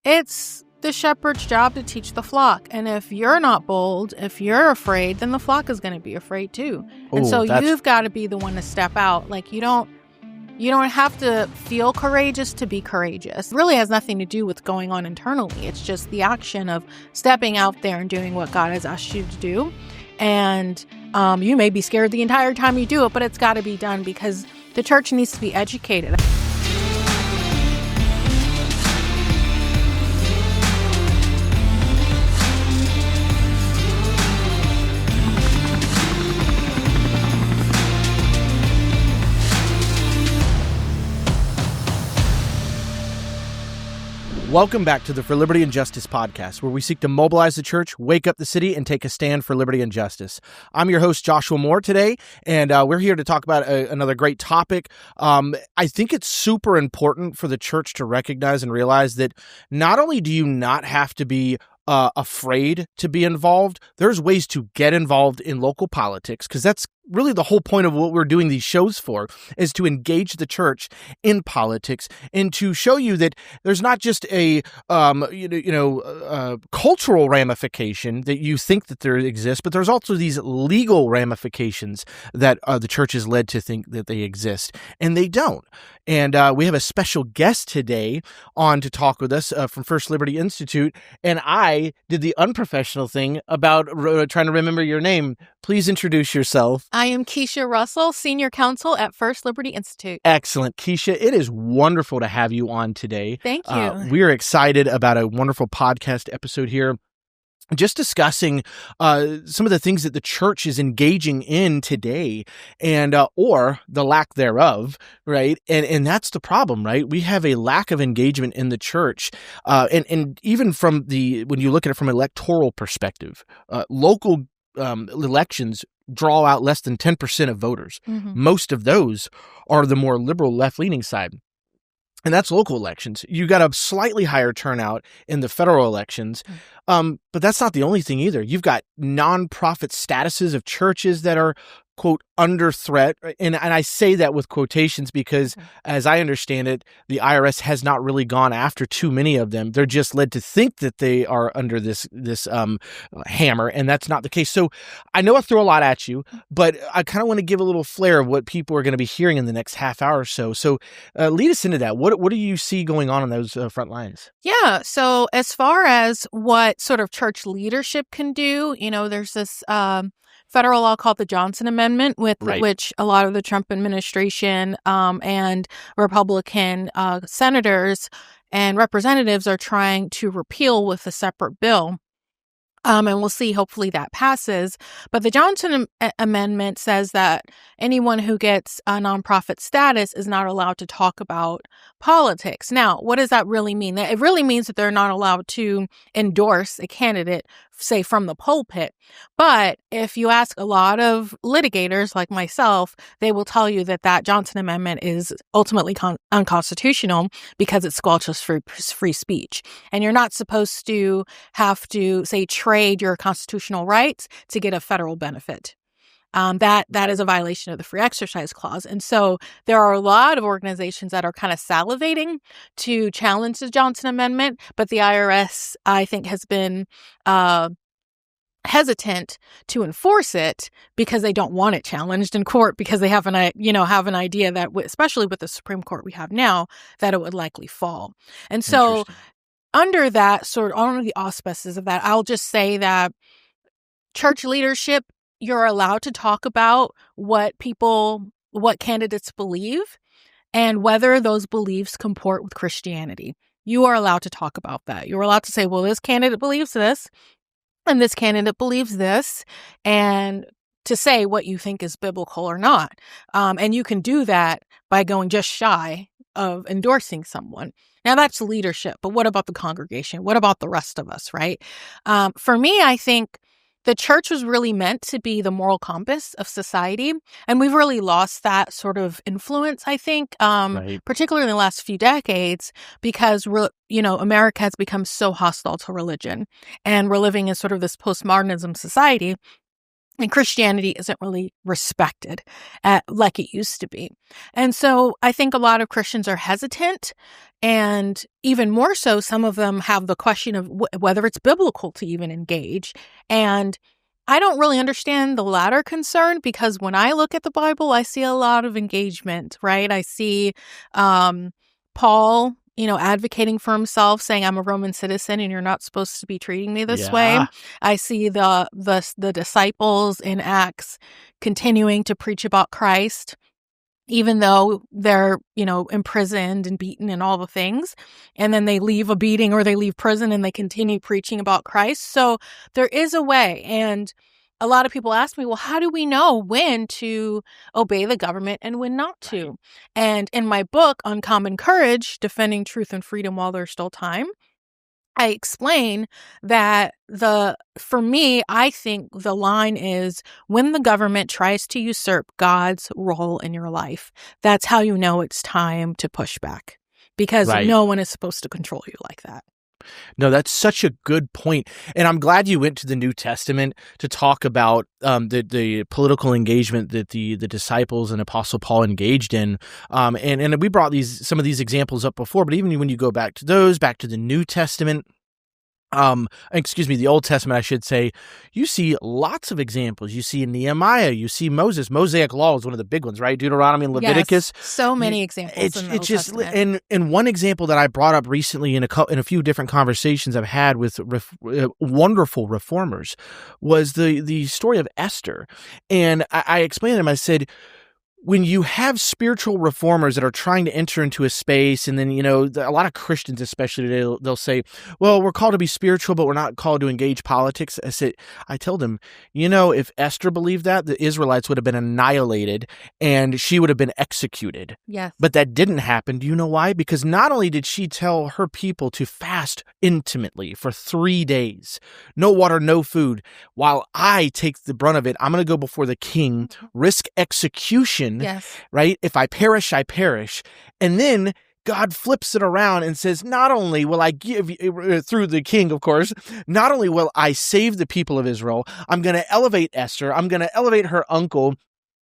It's the shepherd's job to teach the flock. And if you're not bold, if you're afraid, then the flock is going to be afraid too. And so you've got to be the one to step out. Like you don't have to feel courageous to be courageous. It really has nothing to do with going on internally. It's just the action of stepping out there and doing what God has asked you to do. And you may be scared the entire time you do it, but it's got to be done because the church needs to be educated. Welcome back to the For Liberty and Justice podcast, where we seek to mobilize the church, wake up the city, and take a stand for liberty and justice. I'm your host, Joshua Moore, today, and we're here to talk about another great topic. I think it's super important for the church to recognize and realize that not only do you not have to be afraid to be involved, there's ways to get involved in local politics, because that's really the whole point of what we're doing these shows for, is to engage the church in politics and to show you that there's not just a cultural ramification that you think that there exists, but there's also these legal ramifications that the church is led to think that they exist, and they don't. And we have a special guest today on to talk with us from First Liberty Institute, and I did the unprofessional thing about trying to remember your name. Please introduce yourself. I am Keisha Russell, Senior Counsel at First Liberty Institute. Excellent. Keisha, it is wonderful to have you on today. Thank you. We are excited about a wonderful podcast episode here, just discussing some of the things that the church is engaging in today, and or the lack thereof, right? And that's the problem, right? We have a lack of engagement in the church, and even from when you look at it from an electoral perspective, local elections draw out less than 10% of voters. Mm-hmm. Most of those are the more liberal left-leaning side. And that's local elections. You got a slightly higher turnout in the federal elections. But that's not the only thing either. You've got nonprofit statuses of churches that are, quote, under threat. And I say that with quotations because, as I understand it, the IRS has not really gone after too many of them. They're just led to think that they are under this hammer, and that's not the case. So I know I throw a lot at you, but I kind of want to give a little flair of what people are going to be hearing in the next half hour or so. So lead us into that. What do you see going on those front lines? Yeah. So as far as what sort of church leadership can do, there's this federal law called the Johnson Amendment, with which a lot of the Trump administration and Republican senators and representatives are trying to repeal with a separate bill. And we'll see, hopefully that passes. But the Johnson Amendment says that anyone who gets a nonprofit status is not allowed to talk about politics. Now, what does that really mean? It really means that they're not allowed to endorse a candidate, say, from the pulpit. But if you ask a lot of litigators like myself, they will tell you that Johnson Amendment is ultimately unconstitutional because it squelches free speech. And you're not supposed to have to, say, trade your constitutional rights to get a federal benefit. That is a violation of the Free Exercise Clause. And so there are a lot of organizations that are kind of salivating to challenge the Johnson Amendment, but the IRS, I think, has been hesitant to enforce it because they don't want it challenged in court, because they have an idea that, especially with the Supreme Court we have now, that it would likely fall. And so under the auspices of that, I'll just say that church leadership, you're allowed to talk about what candidates believe and whether those beliefs comport with Christianity. You are allowed to talk about that. You're allowed to say, well, this candidate believes this and this candidate believes this, and to say what you think is biblical or not. And you can do that by going just shy of endorsing someone. Now, that's leadership, but what about the congregation? What about the rest of us, right? For me, I think the church was really meant to be the moral compass of society, and we've really lost that sort of influence, I think, particularly in the last few decades, because America has become so hostile to religion, and we're living in sort of this postmodernism society. And Christianity isn't really respected like it used to be. And so I think a lot of Christians are hesitant. And even more so, some of them have the question of whether it's biblical to even engage. And I don't really understand the latter concern, because when I look at the Bible, I see a lot of engagement, right? I see Paul, advocating for himself, saying, I'm a Roman citizen and you're not supposed to be treating me this way. I see the disciples in Acts continuing to preach about Christ, even though they're, imprisoned and beaten and all the things. And then they leave a beating or they leave prison and they continue preaching about Christ. So there is a way. And a lot of people ask me, well, how do we know when to obey the government and when not to? And in my book, Uncommon Courage, Defending Truth and Freedom While There's Still Time, I explain that for me, I think the line is when the government tries to usurp God's role in your life, that's how you know it's time to push back, because no one is supposed to control you like that. No, that's such a good point. And I'm glad you went to the New Testament to talk about the political engagement that the disciples and Apostle Paul engaged in. And we brought some of these examples up before, but even when you go back to the New Testament, the Old Testament, I should say, you see lots of examples. You see Nehemiah, you see Moses. Mosaic law is one of the big ones, right? Deuteronomy and Leviticus. Yes, so many examples in the Old Testament. And one example that I brought up recently in a few different conversations I've had with wonderful reformers was the story of Esther. And I explained to them, I said, when you have spiritual reformers that are trying to enter into a space, and then, a lot of Christians especially, they'll say, well, we're called to be spiritual, but we're not called to engage politics. I tell them, if Esther believed that, the Israelites would have been annihilated and she would have been executed. Yes. But that didn't happen. Do you know why? Because not only did she tell her people to fast intimately for 3 days, no water, no food, while I take the brunt of it, I'm going to go before the king, risk execution. Yes. Right? If I perish, I perish. And then God flips it around and says, not only will I give you, through the king, of course, not only will I save the people of Israel, I'm going to elevate Esther, I'm going to elevate her uncle,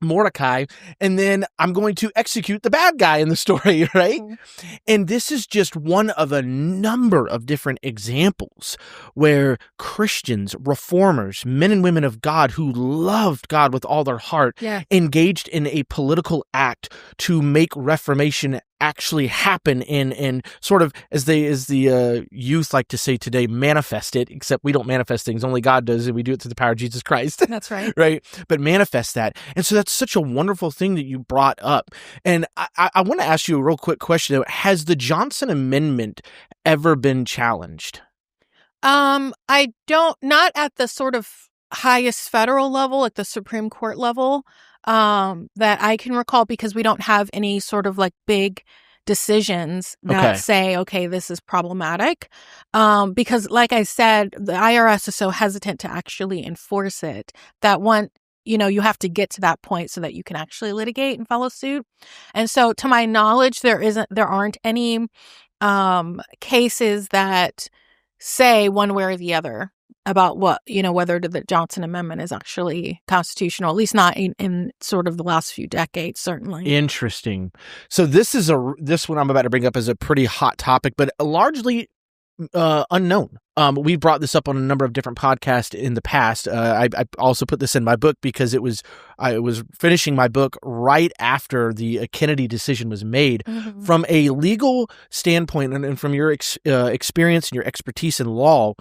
Mordecai, and then I'm going to execute the bad guy in the story, right? Mm-hmm. And this is just one of a number of different examples where Christians, reformers, men and women of God who loved God with all their heart, engaged in a political act to make reformation actually happen and sort of, as the youth like to say today, manifest it, except we don't manifest things, only God does, and we do it through the power of Jesus Christ. That's right. Right? But manifest that. And so that's such a wonderful thing that you brought up. And I want to ask you a real quick question. Has the Johnson Amendment ever been challenged? Not at the sort of highest federal level, like the Supreme Court level, that I can recall, because we don't have any sort of like big decisions that say, okay, this is problematic. Because like I said, the IRS is so hesitant to actually enforce it that you have to get to that point so that you can actually litigate and follow suit. And so to my knowledge, there aren't any cases that say one way or the other about whether the Johnson Amendment is actually constitutional, at least not in sort of the last few decades, certainly. Interesting. So this one I'm about to bring up is a pretty hot topic, but largely unknown. We brought this up on a number of different podcasts in the past. I also put this in my book because I was finishing my book right after the Kennedy decision was made. Mm-hmm. From a legal standpoint and from your experience and your expertise in law,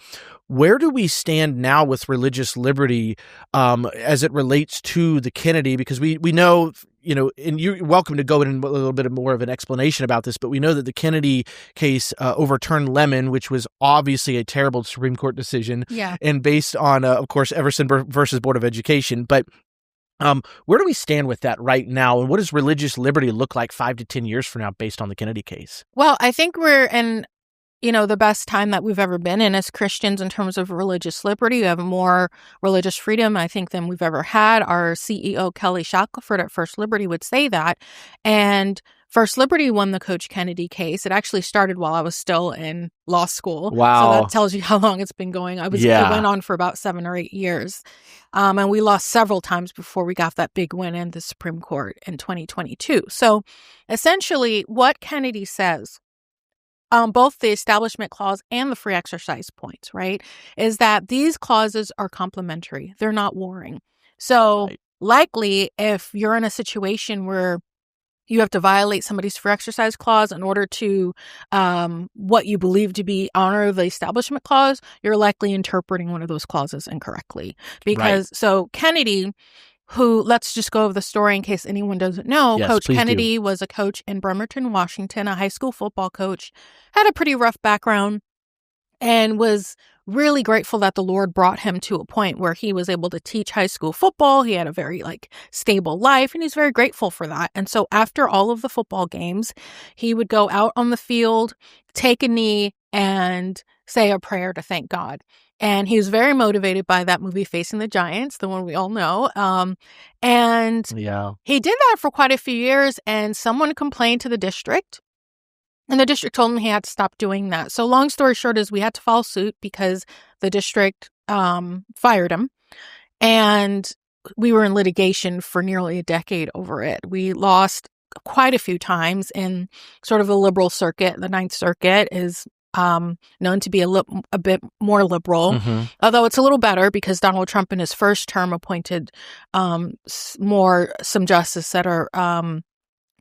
where do we stand now with religious liberty as it relates to the Kennedy? Because we know, and you're welcome to go in a little bit more of an explanation about this, but we know that the Kennedy case overturned Lemon, which was obviously a terrible Supreme Court decision, and based on, of course, Everson versus Board of Education. But where do we stand with that right now, and what does religious liberty look like 5 to 10 years from now based on the Kennedy case? Well, I think we're in the best time that we've ever been in as Christians in terms of religious liberty. We have more religious freedom, I think, than we've ever had. Our CEO, Kelly Shackelford at First Liberty, would say that. And First Liberty won the Coach Kennedy case. It actually started while I was still in law school. Wow. So that tells you how long it's been going. It went on for about 7 or 8 years. And we lost several times before we got that big win in the Supreme Court in 2022. So essentially what Kennedy says, both the Establishment Clause and the free exercise points, right, is that these clauses are complementary. They're not warring. So likely if you're in a situation where you have to violate somebody's free exercise clause in order to what you believe to be honor the Establishment Clause, you're likely interpreting one of those clauses incorrectly. Because so Kennedy, who, let's just go over the story in case anyone doesn't know. Yes, Coach Kennedy was a coach in Bremerton, Washington, a high school football coach, had a pretty rough background, and was really grateful that the Lord brought him to a point where he was able to teach high school football. He had a very stable life, and he's very grateful for that. And so after all of the football games, he would go out on the field, take a knee, and say a prayer to thank God. And he was very motivated by that movie, Facing the Giants, the one we all know. And he did that for quite a few years, and someone complained to the district. And the district told him he had to stop doing that. So long story short is we had to file suit because the district fired him. And we were in litigation for nearly a decade over it. We lost quite a few times in sort of the liberal circuit. The Ninth Circuit is known to be a bit more liberal, although it's a little better because Donald Trump in his first term appointed some justices that are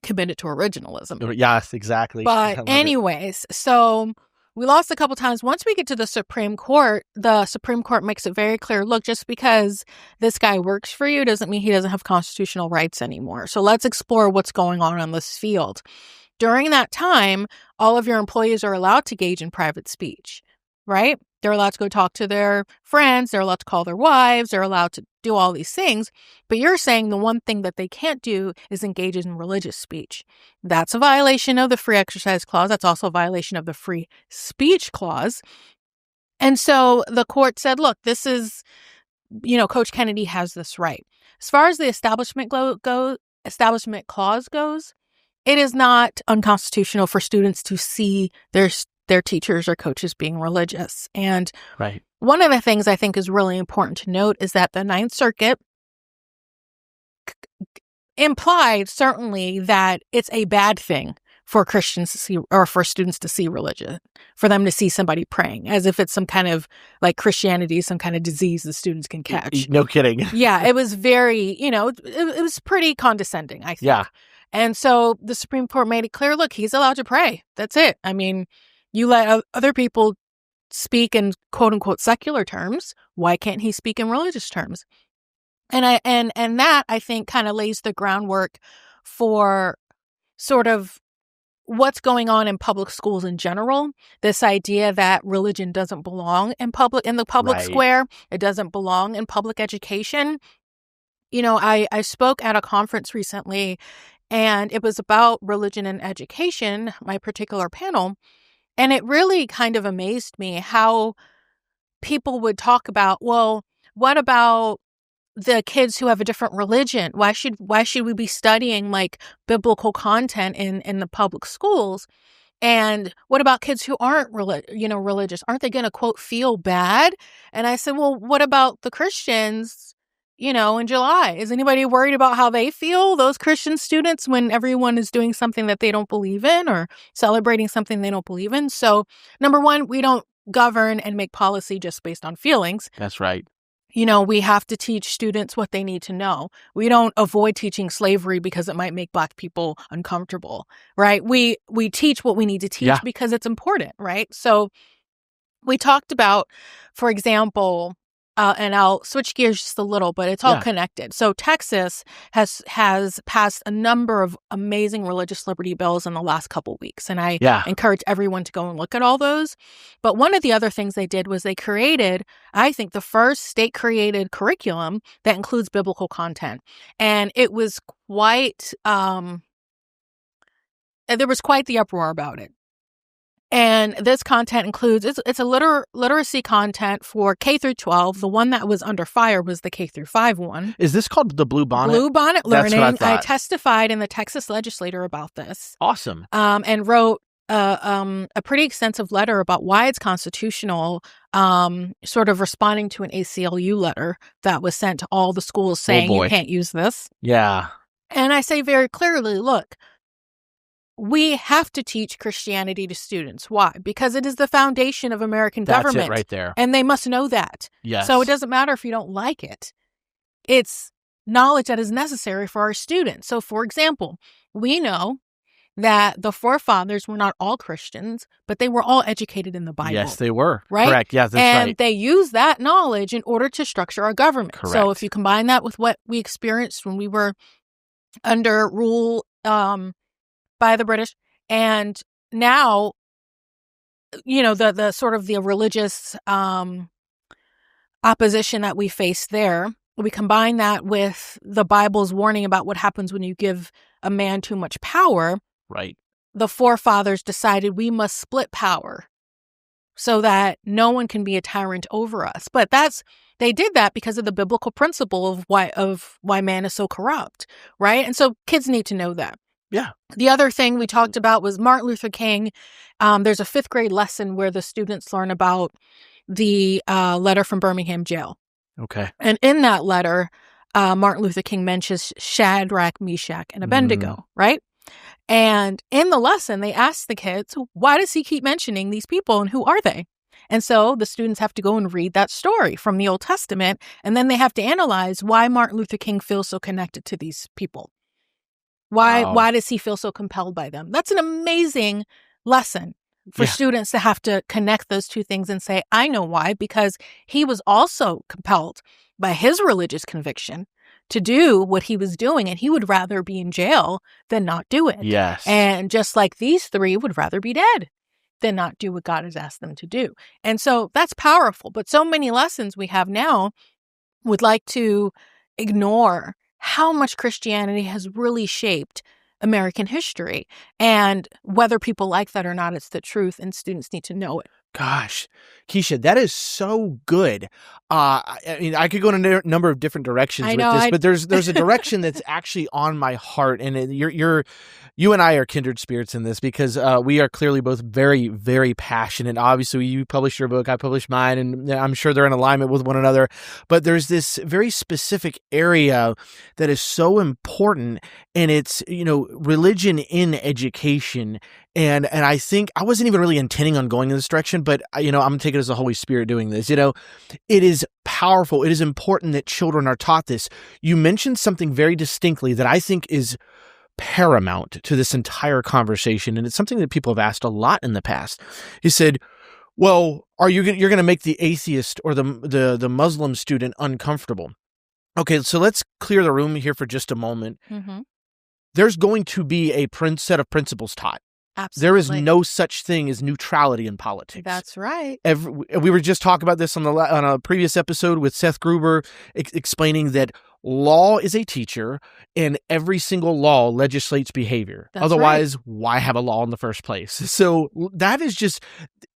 committed to originalism. Yes, exactly. But anyways, so we lost a couple times. Once we get to the Supreme Court makes it very clear, look, just because this guy works for you doesn't mean he doesn't have constitutional rights anymore. So let's explore what's going on this field. During that time, all of your employees are allowed to engage in private speech, right? They're allowed to go talk to their friends. They're allowed to call their wives. They're allowed to do all these things. But you're saying the one thing that they can't do is engage in religious speech. That's a violation of the Free Exercise Clause. That's also a violation of the Free Speech Clause. And so the court said, look, this is, Coach Kennedy has this right. As far as the Establishment Clause goes, it is not unconstitutional for students to see their teachers or coaches being religious. And one of the things I think is really important to note is that the Ninth Circuit implied certainly that it's a bad thing for Christians to see, or for students to see religion, for them to see somebody praying, as if it's some kind of Christianity, some kind of disease the students can catch. No kidding. Yeah, it was very, it was pretty condescending, I think. Yeah. And so the Supreme Court made it clear, look, he's allowed to pray. That's it. I mean, you let other people speak in quote unquote secular terms. Why can't he speak in religious terms? And that I think kind of lays the groundwork for sort of what's going on in public schools in general. This idea that religion doesn't belong in the public square. It doesn't belong in public education. I spoke at a conference recently, and it was about religion and education, my particular panel. And it really kind of amazed me how people would talk about, well, what about the kids who have a different religion? Why should we be studying biblical content in the public schools? And what about kids who aren't religious? Aren't they going to, quote, feel bad? And I said, well, what about the Christians, in July? Is anybody worried about how they feel, those Christian students, when everyone is doing something that they don't believe in or celebrating something they don't believe in? So, number one, we don't govern and make policy just based on feelings. That's right. We have to teach students what they need to know. We don't avoid teaching slavery because it might make Black people uncomfortable, right? We teach what we need to teach because it's important, right? So we talked about, for example, and I'll switch gears just a little, but it's all connected. So Texas has passed a number of amazing religious liberty bills in the last couple weeks. And I encourage everyone to go and look at all those. But one of the other things they did was they created, I think, the first state-created curriculum that includes biblical content. And it was quite, there was quite the uproar about it. And this content includes, it's a literacy content for K through 12. The one that was under fire was the K through 5 one. Is this called the Blue Bonnet? Blue Bonnet Learning. That's what I thought. I testified in the Texas legislature about this. Awesome. And wrote a pretty extensive letter about why it's constitutional, sort of responding to an ACLU letter that was sent to all the schools saying you can't use this. Yeah. And I say very clearly, look, we have to teach Christianity to students. Why? Because it is the foundation of American government. That's it right there. And they must know that. Yes. So it doesn't matter if you don't like it. It's knowledge that is necessary for our students. So, for example, we know that the forefathers were not all Christians, but they were all educated in the Bible. Yes, they were. Right? Correct. Yeah, that's right. And they use that knowledge in order to structure our government. Correct. So if you combine that with what we experienced when we were under rule by the British, and now, the sort of the religious opposition that we face there, we combine that with the Bible's warning about what happens when you give a man too much power. Right. The forefathers decided we must split power so that no one can be a tyrant over us. But they did that because of the biblical principle of why man is so corrupt, right? And so kids need to know that. Yeah. The other thing we talked about was Martin Luther King. There's a 5th grade lesson where the students learn about the letter from Birmingham jail. Okay. And in that letter, Martin Luther King mentions Shadrach, Meshach, and Abednego, right? And in the lesson, they ask the kids, why does he keep mentioning these people and who are they? And so the students have to go and read that story from the Old Testament, and then they have to analyze why Martin Luther King feels so connected to these people. Why does he feel so compelled by them? That's an amazing lesson for students to have to connect those two things and say, I know why, because he was also compelled by his religious conviction to do what he was doing, and he would rather be in jail than not do it. Yes. And just like these 3 would rather be dead than not do what God has asked them to do. And so that's powerful. But so many lessons we have now would like to ignore how much Christianity has really shaped American history. And whether people like that or not, it's the truth, and students need to know it. Gosh, Keisha, that is so good. I mean, I could go in a number of different directions with this, but there's a direction that's actually on my heart, and you and I are kindred spirits in this because we are clearly both very, very passionate. Obviously, you published your book, I published mine, and I'm sure they're in alignment with one another. But there's this very specific area that is so important, and it's religion in education. And I think I wasn't even really intending on going in this direction, but I'm going to take it as the Holy Spirit doing this. It is powerful. It is important that children are taught this. You mentioned something very distinctly that I think is paramount to this entire conversation, and it's something that people have asked a lot in the past. He said, "Well, you're going to make the atheist or the Muslim student uncomfortable?" Okay, so let's clear the room here for just a moment. Mm-hmm. There's going to be a set of principles taught. Absolutely. There is no such thing as neutrality in politics. That's right. We were just talking about this on a previous episode with Seth Gruber, explaining that law is a teacher, and every single law legislates behavior. That's Otherwise, why have a law in the first place? So that is just,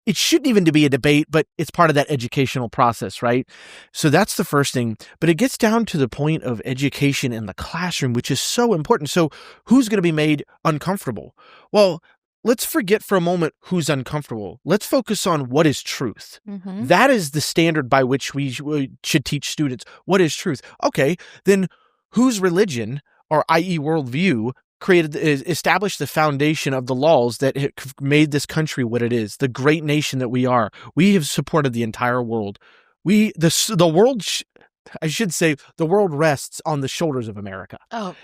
it shouldn't even be a debate, but it's part of that educational process, right? So that's the first thing. But it gets down to the point of education in the classroom, which is so important. So who's going to be made uncomfortable? Well, let's forget for a moment who's uncomfortable. Let's focus on what is truth. Mm-hmm. That is the standard by which we should teach students. What is truth? Okay, then whose religion, or i.e. worldview, established the foundation of the laws that have made this country what it is, the great nation that we are. We have supported the entire world. The world... I should say the world rests on the shoulders of America. Oh,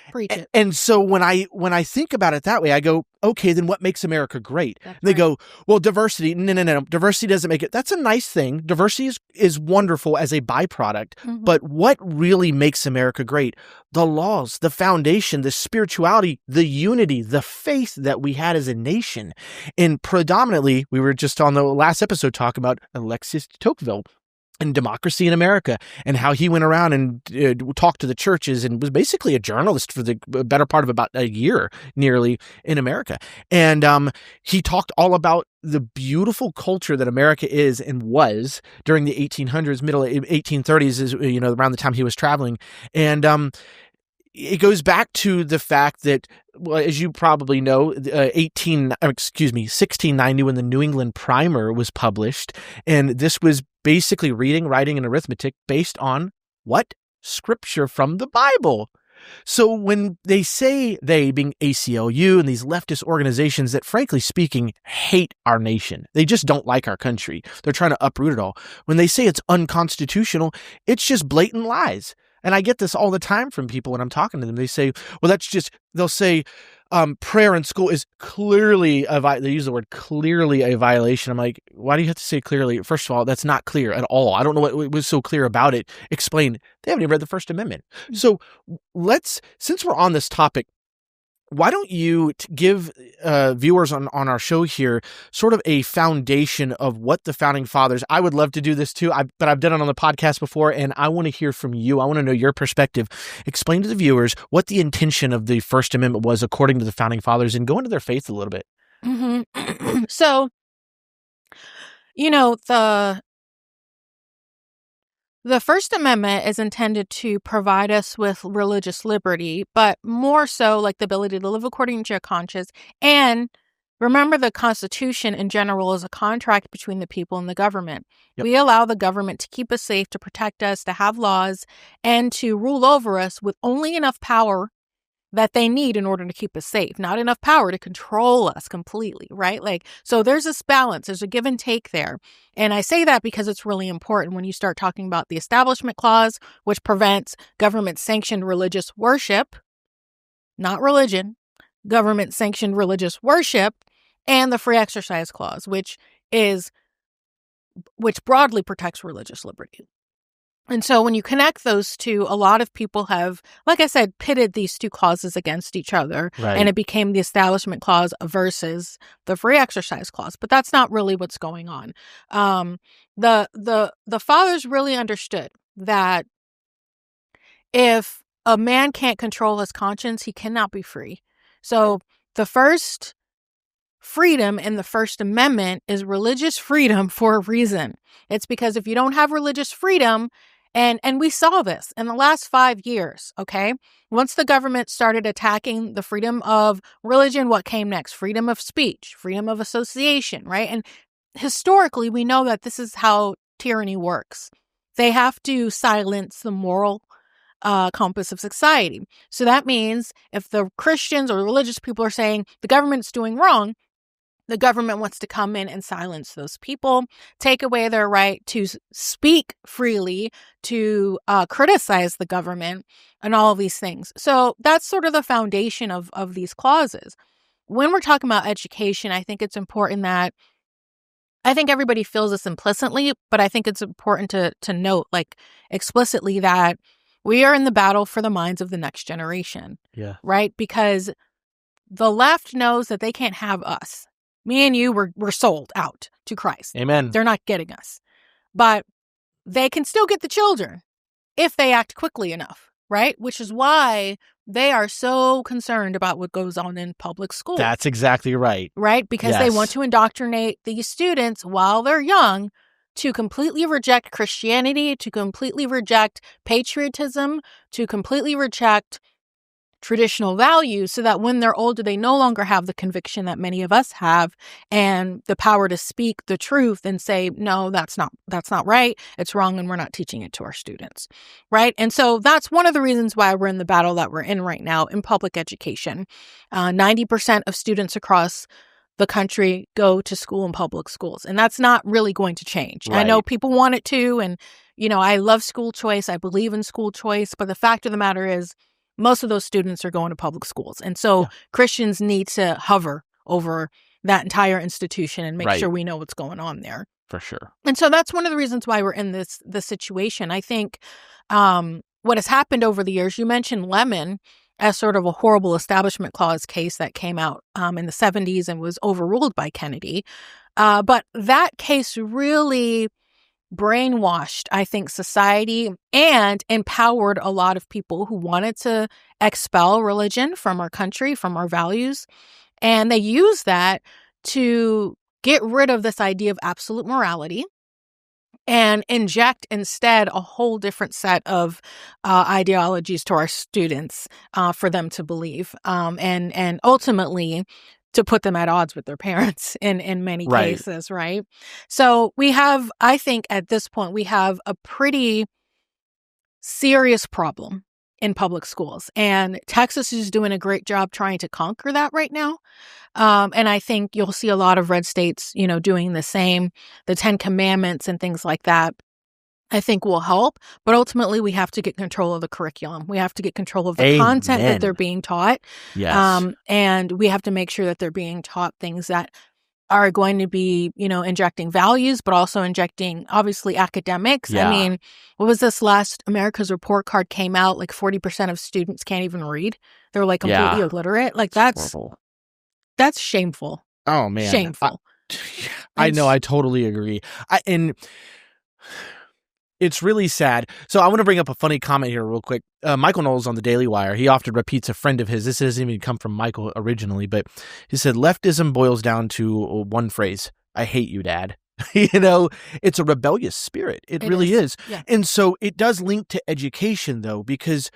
preach it. And so when I think about it that way, I go, okay, then what makes America great? They go, well, diversity. No. Diversity doesn't make it. That's a nice thing. Diversity is wonderful as a byproduct. Mm-hmm. But what really makes America great? The laws, the foundation, the spirituality, the unity, the faith that we had as a nation. And predominantly, we were just on the last episode talking about Alexis de Tocqueville. and democracy in America, and how he went around and talked to the churches and was basically a journalist for the better part of about a year nearly in America. And he talked all about the beautiful culture that America is and was during the 1800s, middle 1830s, is, around the time he was traveling. And it goes back to the fact that, well, as you probably know, 1690, when the New England Primer was published, and this was basically reading, writing, and arithmetic based on what? Scripture from the Bible. So when they say, they being ACLU and these leftist organizations that, frankly speaking, hate our nation, they just don't like our country, they're trying to uproot it all. When they say it's unconstitutional, it's just blatant lies. And I get this all the time from people when I'm talking to them. They say, well, they'll say, prayer in school is clearly they use the word clearly a violation. I'm like, why do you have to say clearly? First of all, that's not clear at all. I don't know what was so clear about it. Explain. They haven't even read the First Amendment. So since we're on this topic, why don't you give viewers on our show here sort of a foundation of what the Founding Fathers, I would love to do this too, but I've done it on the podcast before, and I want to hear from you. I want to know your perspective. Explain to the viewers what the intention of the First Amendment was according to the Founding Fathers, and go into their faith a little bit. Mm-hmm. So, the First Amendment is intended to provide us with religious liberty, but more so like the ability to live according to your conscience. And remember, the Constitution in general is a contract between the people and the government. Yep. We allow the government to keep us safe, to protect us, to have laws, and to rule over us with only enough power that they need in order to keep us safe, not enough power to control us completely, right? So there's this balance, there's a give and take there. And I say that because it's really important when you start talking about the Establishment Clause, which prevents government-sanctioned religious worship, not religion, government-sanctioned religious worship, and the Free Exercise Clause, which broadly protects religious liberty. And so when you connect those two, a lot of people have, like I said, pitted these two clauses against each other. Right. And it became the Establishment Clause versus the Free Exercise Clause. But that's not really what's going on. The fathers really understood that if a man can't control his conscience, he cannot be free. So the first freedom in the First Amendment is religious freedom for a reason. It's because if you don't have religious freedom, and we saw this in the last 5 years, okay? Once the government started attacking the freedom of religion, what came next? Freedom of speech, freedom of association, right? And historically, we know that this is how tyranny works. They have to silence the moral compass of society. So that means if the Christians or religious people are saying the government's doing wrong, the government wants to come in and silence those people, take away their right to speak freely, to criticize the government, and all of these things. So that's sort of the foundation of these clauses. When we're talking about education, I think it's important that I think everybody feels this implicitly, but I think it's important to note, explicitly, that we are in the battle for the minds of the next generation. Yeah. Right? Because the left knows that they can't have us. Me and you were sold out to Christ. Amen. They're not getting us. But they can still get the children if they act quickly enough, right? Which is why they are so concerned about what goes on in public schools. That's exactly right. Right? Because they want to indoctrinate these students while they're young to completely reject Christianity, to completely reject patriotism, to completely reject traditional values, so that when they're older, they no longer have the conviction that many of us have and the power to speak the truth and say, no, that's not right. It's wrong. And we're not teaching it to our students. Right. And so that's one of the reasons why we're in the battle that we're in right now in public education. 90% of students across the country go to school in public schools, and that's not really going to change. Right. I know people want it to, and, I love school choice. I believe in school choice. But the fact of the matter is, most of those students are going to public schools. And so Christians need to hover over that entire institution and make sure we know what's going on there. For sure. And so that's one of the reasons why we're in this situation. I think what has happened over the years, you mentioned Lemon as sort of a horrible Establishment Clause case that came out in the 70s and was overruled by Kennedy. But that case really brainwashed, I think, society and empowered a lot of people who wanted to expel religion from our country, from our values. And they use that to get rid of this idea of absolute morality and inject instead a whole different set of ideologies to our students for them to believe, and ultimately to put them at odds with their parents in many cases, right? So we have, I think at this point, we have a pretty serious problem in public schools. And Texas is doing a great job trying to conquer that right now. And I think you'll see a lot of red states, doing the same. The 10 Commandments and things like that, I think will help. But ultimately, we have to get control of the curriculum. We have to get control of the content that they're being taught. Yes. And we have to make sure that they're being taught things that are going to be, injecting values, but also injecting, obviously, academics. Yeah. I mean, what was this last America's Report Card came out? Like 40% of students can't even read. They're like completely illiterate. Like that's shameful. Oh, man. Shameful. I know. I totally agree. And it's really sad. So I want to bring up a funny comment here real quick. Michael Knowles on the Daily Wire, he often repeats a friend of his. This doesn't even come from Michael originally, but he said, leftism boils down to one phrase: I hate you, Dad. It's a rebellious spirit. It really is. Yeah. And so it does link to education, though, because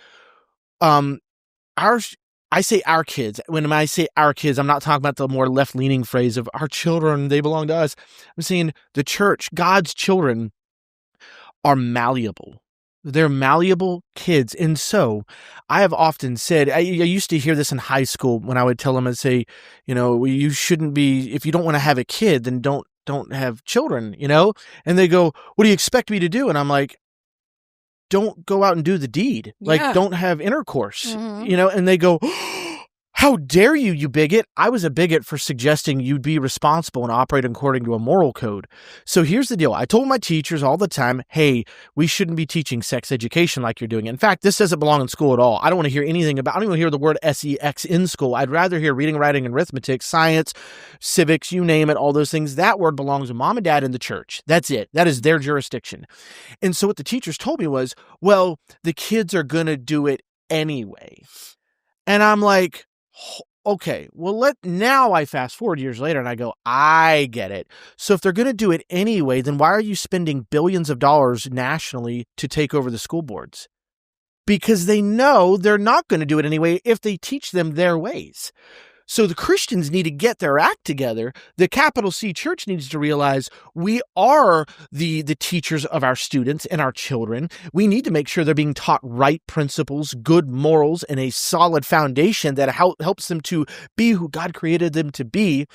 I say our kids. When I say our kids, I'm not talking about the more left-leaning phrase of our children, they belong to us. I'm saying the church, God's children, are malleable. They're malleable kids. And so I have often said, I used to hear this in high school when I would tell them, I'd say, you shouldn't be, if you don't want to have a kid, then don't have children, And they go, what do you expect me to do? And I'm like, don't go out and do the deed. Yeah. Like, don't have intercourse, And they go, how dare you, you bigot? I was a bigot for suggesting you'd be responsible and operate according to a moral code. So here's the deal. I told my teachers all the time, hey, we shouldn't be teaching sex education like you're doing. In fact, this doesn't belong in school at all. I don't want to hear anything about, I don't even hear the word sex in school. I'd rather hear reading, writing, and arithmetic, science, civics, you name it, all those things. That word belongs to mom and dad in the church. That's it. That is their jurisdiction. And so what the teachers told me was, well, the kids are going to do it anyway. And I'm like, okay, well, now I fast forward years later and I go, I get it. So if they're going to do it anyway, then why are you spending billions of dollars nationally to take over the school boards? Because they know they're not going to do it anyway if they teach them their ways. So the Christians need to get their act together. The capital C church needs to realize we are the teachers of our students and our children. We need to make sure they're being taught right principles, good morals, and a solid foundation that helps them to be who God created them to be.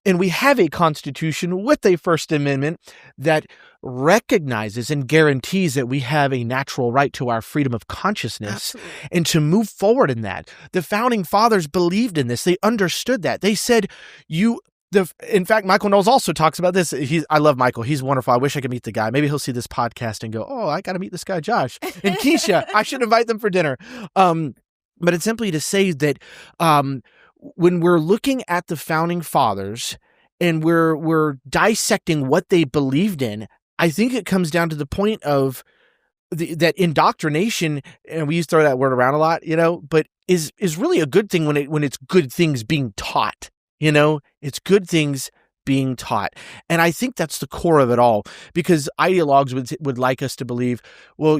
And we have a constitution with a First Amendment that recognizes and guarantees that we have a natural right to our freedom of consciousness. Absolutely. And to move forward in that. The founding fathers believed in this. They understood that. They said, in fact, Michael Knowles also talks about this. I love Michael. He's wonderful. I wish I could meet the guy. Maybe he'll see this podcast and go, oh, I got to meet this guy, Josh. And Keisha, I should invite them for dinner. But it's simply to say that when we're looking at the founding fathers and we're dissecting what they believed in, I think it comes down to the point of that indoctrination, and we used to throw that word around a lot, but is really a good thing when it's good things being taught. It's good things being taught. And I think that's the core of it all, because ideologues would like us to believe, well,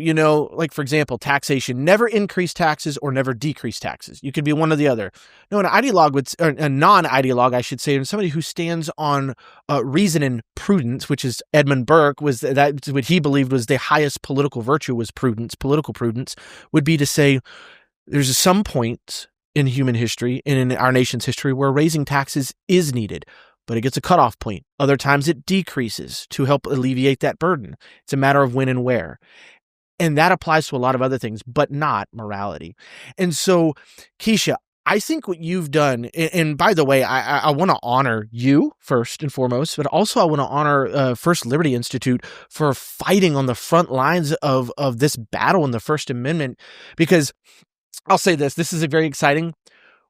like, for example, taxation, never increase taxes or never decrease taxes. You could be one or the other. No, an ideologue or a non-ideologue, I should say, and somebody who stands on reason and prudence, which is Edmund Burke, that's what he believed was the highest political virtue was prudence, political prudence, would be to say there's some point in human history and in our nation's history where raising taxes is needed, but it gets a cutoff point. Other times it decreases to help alleviate that burden. It's a matter of when and where. And that applies to a lot of other things, but not morality. And so, Keisha, I think what you've done, and by the way, I want to honor you first and foremost, but also I want to honor First Liberty Institute for fighting on the front lines of this battle in the First Amendment, because I'll say this is very exciting.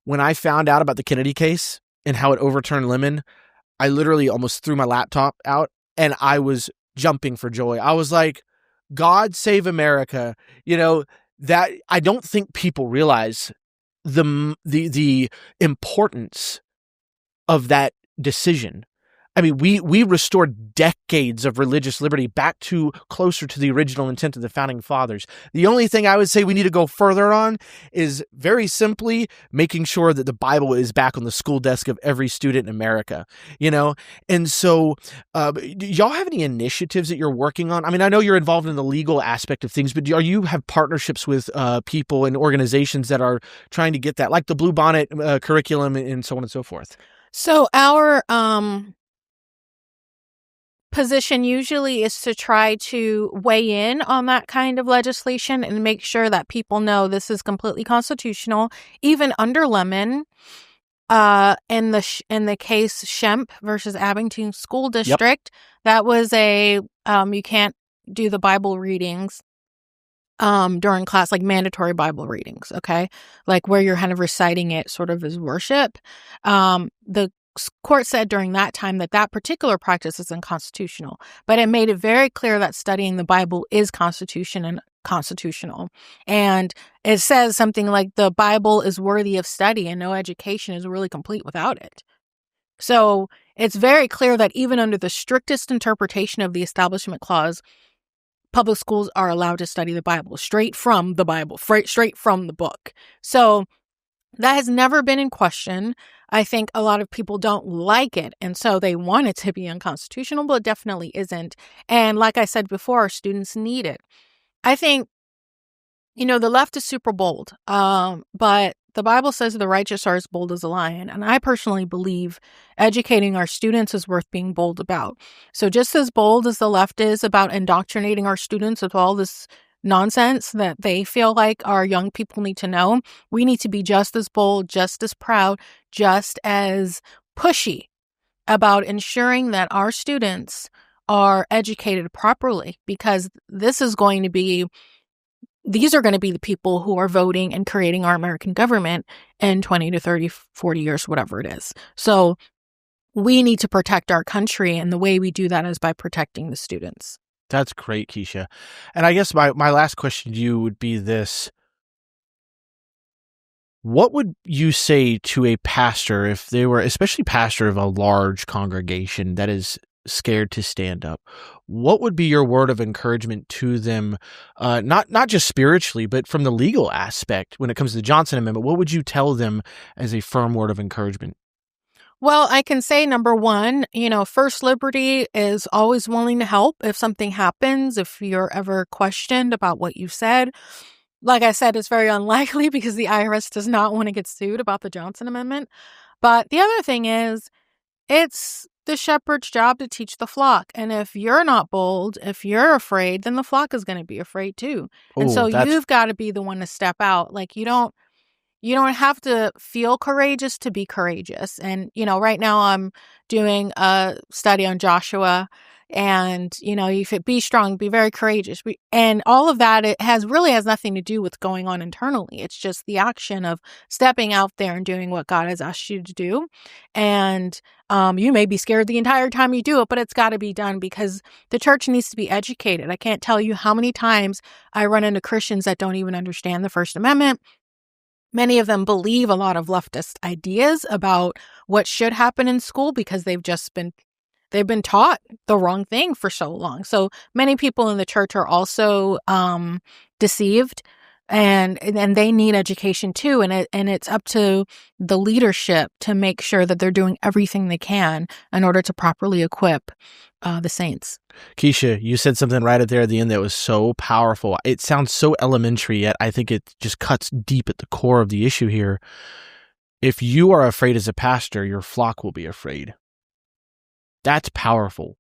When I found out about the Kennedy case and how it overturned Lemon, I literally almost threw my laptop out, and I was jumping for joy. I was like, God save America. That I don't think people realize the importance of that decision. I mean, we restored decades of religious liberty back to closer to the original intent of the founding fathers. The only thing I would say we need to go further on is very simply making sure that the Bible is back on the school desk of every student in America, And so, do y'all have any initiatives that you're working on? I mean, I know you're involved in the legal aspect of things, but are you have partnerships with people and organizations that are trying to get that, like the Blue Bonnet curriculum and so on and so forth? So our position usually is to try to weigh in on that kind of legislation and make sure that people know this is completely constitutional. Even under Lemon, in the case Shemp versus Abington School District, that was you can't do the Bible readings during class, like mandatory Bible readings, okay? Like where you're kind of reciting it sort of as worship. The court said during that time that particular practice is unconstitutional, but it made it very clear that studying the Bible is constitutional. And it says something like the Bible is worthy of study and no education is really complete without it. So it's very clear that even under the strictest interpretation of the Establishment Clause, public schools are allowed to study the Bible straight from the Bible, straight from the book. So that has never been in question. I think a lot of people don't like it, and so they want it to be unconstitutional, but it definitely isn't. And like I said before, our students need it. I think, the left is super bold, but the Bible says the righteous are as bold as a lion, and I personally believe educating our students is worth being bold about. So just as bold as the left is about indoctrinating our students with all this nonsense that they feel like our young people need to know, we need to be just as bold, just as proud, just as pushy about ensuring that our students are educated properly, because these are going to be the people who are voting and creating our American government in 20 to 30, 40 years, whatever it is. So we need to protect our country, and the way we do that is by protecting the students. That's great, Keisha. And I guess my last question to you would be this. What would you say to a pastor if they were, especially pastor of a large congregation that is scared to stand up? What would be your word of encouragement to them, not just spiritually, but from the legal aspect when it comes to the Johnson Amendment? What would you tell them as a firm word of encouragement? Well, I can say, number one, First Liberty is always willing to help if something happens, if you're ever questioned about what you said. Like I said, it's very unlikely because the IRS does not want to get sued about the Johnson Amendment. But the other thing is, it's the shepherd's job to teach the flock. And if you're not bold, if you're afraid, then the flock is going to be afraid too. And so you've got to be the one to step out. Like you don't have to feel courageous to be courageous. And, right now I'm doing a study on Joshua, and, you be strong, be very courageous. And all of that, it really has nothing to do with going on internally. It's just the action of stepping out there and doing what God has asked you to do. And you may be scared the entire time you do it, but it's got to be done because the church needs to be educated. I can't tell you how many times I run into Christians that don't even understand the First Amendment. Many of them believe a lot of leftist ideas about what should happen in school because they've been taught the wrong thing for so long. So many people in the church are also deceived, and they need education too. And it's up to the leadership to make sure that they're doing everything they can in order to properly equip the saints. Keisha, you said something right at there at the end that was so powerful. It sounds so elementary, yet I think it just cuts deep at the core of the issue here. If you are afraid as a pastor, your flock will be afraid. That's powerful.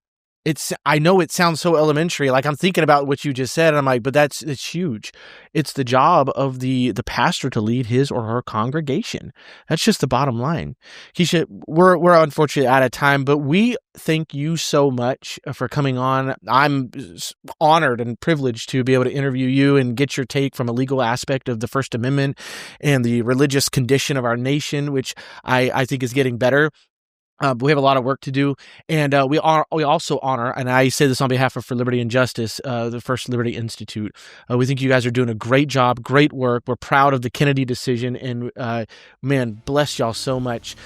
I know it sounds so elementary. Like I'm thinking about what you just said, and I'm like, but it's huge. It's the job of the pastor to lead his or her congregation. That's just the bottom line. Keisha, we're unfortunately out of time, but we thank you so much for coming on. I'm honored and privileged to be able to interview you and get your take from a legal aspect of the First Amendment and the religious condition of our nation, which I think is getting better. But we have a lot of work to do, and we also honor, and I say this on behalf of For Liberty and Justice, the First Liberty Institute. We think you guys are doing a great job, great work. We're proud of the Kennedy decision, and man, bless y'all so much.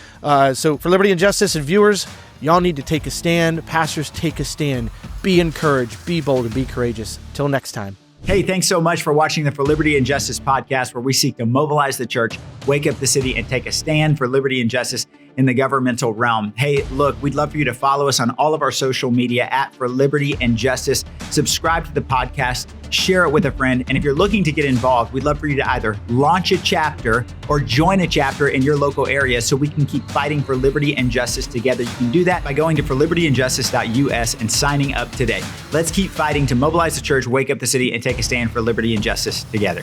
So For Liberty and Justice and viewers, y'all need to take a stand. Pastors, take a stand. Be encouraged, be bold, and be courageous. Till next time. Hey, thanks so much for watching the For Liberty and Justice podcast, where we seek to mobilize the church, wake up the city, and take a stand for liberty and justice in the governmental realm. Hey, look, we'd love for you to follow us on all of our social media at For Liberty and Justice. Subscribe to the podcast, share it with a friend. And if you're looking to get involved, we'd love for you to either launch a chapter or join a chapter in your local area so we can keep fighting for liberty and justice together. You can do that by going to forlibertyandjustice.us and signing up today. Let's keep fighting to mobilize the church, wake up the city, and take a stand for liberty and justice together.